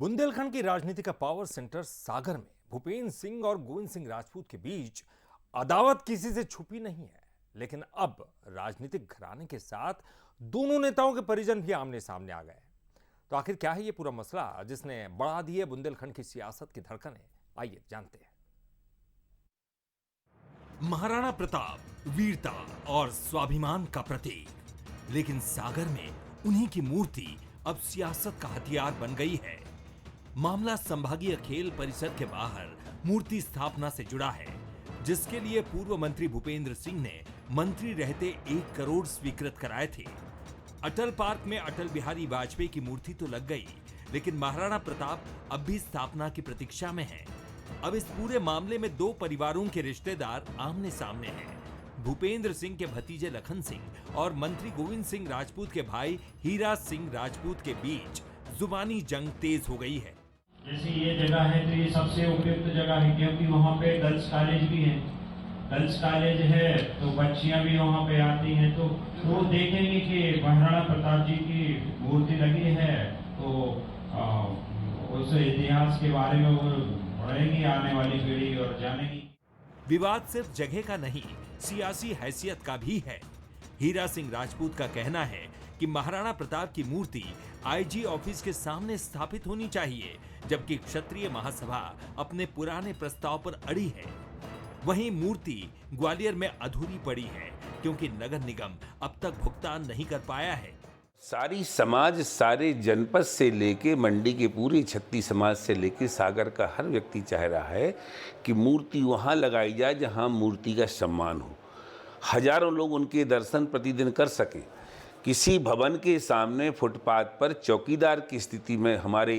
बुंदेलखंड की राजनीति का पावर सेंटर सागर में भूपेंद्र सिंह और गोविंद सिंह राजपूत के बीच अदावत किसी से छुपी नहीं है। लेकिन अब राजनीतिक घराने के साथ दोनों नेताओं के परिजन भी आमने सामने आ गए हैं। तो आखिर क्या है ये पूरा मसला जिसने बढ़ा दी है बुंदेलखंड की सियासत की धड़कनें? आइए जानते हैं। महाराणा प्रताप वीरता और स्वाभिमान का प्रतीक, लेकिन सागर में उन्हीं की मूर्ति अब सियासत का हथियार बन गई है। मामला संभागीय खेल परिसर के बाहर मूर्ति स्थापना से जुड़ा है, जिसके लिए पूर्व मंत्री भूपेंद्र सिंह ने मंत्री रहते 1 करोड़ स्वीकृत कराए थे। अटल पार्क में अटल बिहारी वाजपेयी की मूर्ति तो लग गई, लेकिन महाराणा प्रताप अब भी स्थापना की प्रतीक्षा में हैं। अब इस पूरे मामले में 2 परिवारों के रिश्तेदार आमने सामने हैं। भूपेंद्र सिंह के भतीजे लखन सिंह और मंत्री गोविंद सिंह राजपूत के भाई हीरा सिंह राजपूत के बीच जुबानी जंग तेज हो गई है। जैसे ये जगह है तो ये सबसे उपयुक्त जगह है, क्योंकि वहाँ पे गर्ल्स कॉलेज भी है। गर्ल्स कॉलेज है तो बच्चियाँ भी वहाँ पे आती हैं, तो वो देखेंगे कि महाराणा प्रताप जी की मूर्ति लगी है, तो उस इतिहास के बारे में वो पढ़ेंगी आने वाली पीढ़ी और जानेगी। विवाद सिर्फ जगह का नहीं, सियासी हैसियत का भी है। हीरा सिंह राजपूत का कहना है कि महाराणा प्रताप की मूर्ति आईजी ऑफिस के सामने स्थापित होनी चाहिए, जबकि क्षत्रिय महासभा अपने पुराने प्रस्ताव पर अड़ी है। वहीं मूर्ति ग्वालियर में अधूरी पड़ी है, क्योंकि नगर निगम अब तक भुगतान नहीं कर पाया है। सारी समाज, सारे जनपद से लेके मंडी के पूरे छत्ती समाज से लेके सागर का हर व्यक्ति चाह रहा है कि मूर्ति वहाँ लगाई जाए जहाँ मूर्ति का सम्मान हो, हजारों लोग उनके दर्शन प्रतिदिन कर सकें। किसी भवन के सामने फुटपाथ पर चौकीदार की स्थिति में हमारे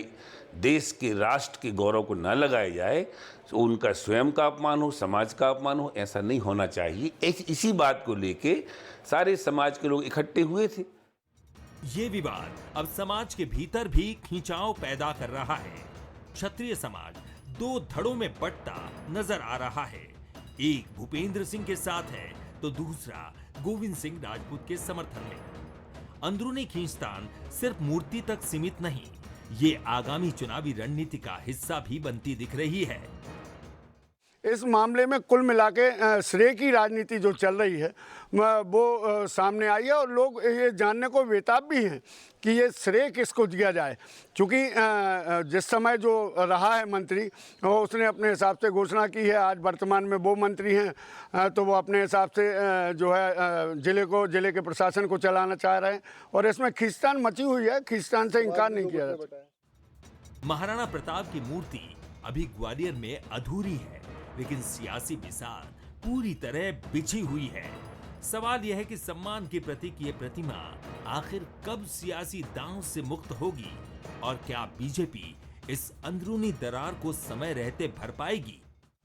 देश के राष्ट्र के गौरव को न लगाया जाए, तो उनका स्वयं का अपमान हो, समाज का अपमान हो, ऐसा नहीं होना चाहिए। इसी बात को लेके सारे समाज के लोग इकट्ठे हुए थे। ये विवाद अब समाज के भीतर भी खिंचाव पैदा कर रहा है। क्षत्रिय समाज 2 धड़ों में बंटता नजर आ रहा है। एक भूपेंद्र सिंह के साथ है तो दूसरा गोविंद सिंह राजपूत के समर्थन में। अंदरूनी खींचतान सिर्फ मूर्ति तक सीमित नहीं, ये आगामी चुनावी रणनीति का हिस्सा भी बनती दिख रही है। इस मामले में कुल मिला के श्रेय की राजनीति जो चल रही है वो सामने आई है, और लोग ये जानने को बेताब भी हैं कि ये श्रेय किसको दिया जाए। क्योंकि जिस समय जो रहा है मंत्री, वो उसने अपने हिसाब से घोषणा की है। आज वर्तमान में वो मंत्री हैं तो वो अपने हिसाब से जो है जिले के प्रशासन को चलाना चाह रहे हैं, और इसमें खींचतान मची हुई है। खींचतान से इनकार नहीं किया जा सकता। महाराणा प्रताप की मूर्ति अभी ग्वालियर में अधूरी है, लेकिन सियासी बिसार पूरी तरह बिछी हुई है। सवाल यह है कि सम्मान के प्रतीक ये प्रतिमा आखिर कब सियासी दांव से मुक्त होगी, और क्या बीजेपी इस अंदरूनी दरार को समय रहते भर पाएगी?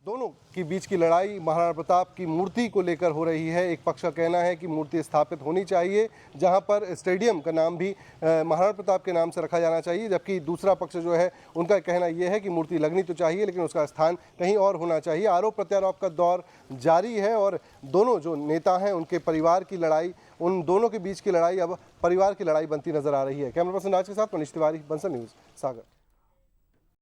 दोनों के बीच की लड़ाई महाराणा प्रताप की मूर्ति को लेकर हो रही है। एक पक्ष का कहना है कि मूर्ति स्थापित होनी चाहिए, जहां पर स्टेडियम का नाम भी महाराणा प्रताप के नाम से रखा जाना चाहिए, जबकि दूसरा पक्ष जो है उनका कहना यह है कि मूर्ति लगनी तो चाहिए, लेकिन उसका स्थान कहीं और होना चाहिए। आरोप प्रत्यारोप का दौर जारी है, और दोनों जो नेता हैं उनके परिवार की लड़ाई, उन दोनों के बीच की लड़ाई अब परिवार की लड़ाई बनती नजर आ रही है। कैमरा पर्सन राज के साथ मनीष तिवारी, बंसल न्यूज़, सागर।